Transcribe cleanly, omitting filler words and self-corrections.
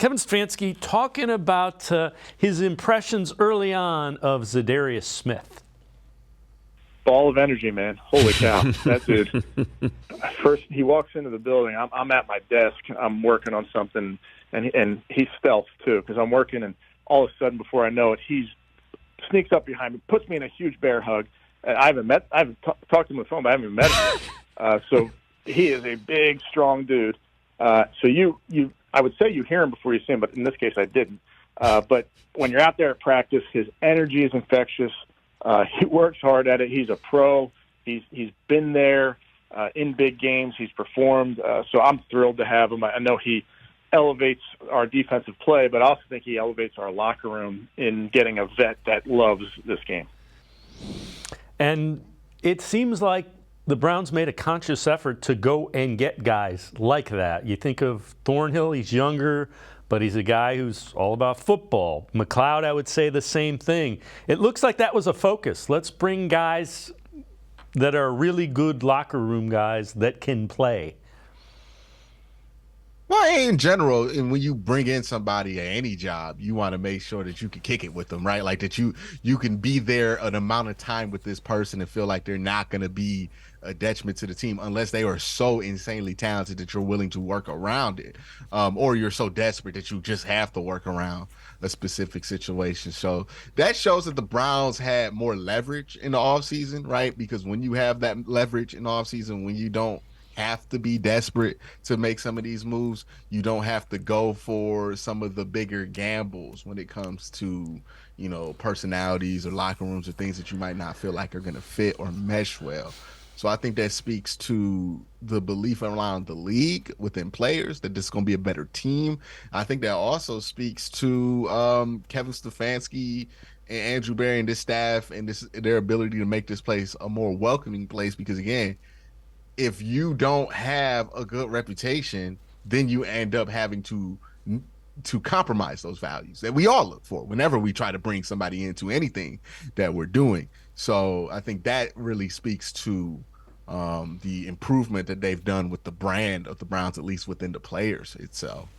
Kevin Stefanski talking about his impressions early on of Za'Darius Smith. Ball of energy, man. Holy cow. That dude. First, he walks into the building. I'm at my desk. I'm working on something, and he stealths, too, because I'm working, and all of a sudden, before I know it, he sneaks up behind me, puts me in a huge bear hug. I haven't talked to him on the phone, but I haven't even met him yet. So he is a big, strong dude. So I would say you hear him before you see him, but in this case, I didn't. But when you're out there at practice, his energy is infectious. He works hard at it. He's a pro. He's been there in big games. He's performed. So I'm thrilled to have him. I know he elevates our defensive play, but I also think he elevates our locker room in getting a vet that loves this game. And it seems like the Browns made a conscious effort to go and get guys like that. You think of Thornhill, he's younger, but he's a guy who's all about football. McLeod, I would say the same thing. It looks like that was a focus. Let's bring guys that are really good locker room guys that can play. Well, in general, and when you bring in somebody at any job, you want to make sure that you can kick it with them, right? Like that you can be there an amount of time with this person and feel like they're not going to be a detriment to the team unless they are so insanely talented that you're willing to work around it, or you're so desperate that you just have to work around a specific situation. So that shows that the Browns had more leverage in the offseason, right? Because when you have that leverage in the offseason, when you don't have to be desperate to make some of these moves, you don't have to go for some of the bigger gambles when it comes to, personalities or locker rooms or things that you might not feel like are going to fit or mesh well. So I think that speaks to the belief around the league within players that this is going to be a better team. I think that also speaks to Kevin Stefanski and Andrew Berry and this staff and their ability to make this place a more welcoming place, because again, if you don't have a good reputation, then you end up having to compromise those values that we all look for whenever we try to bring somebody into anything that we're doing. So I think that really speaks to the improvement that they've done with the brand of the Browns, at least within the players itself.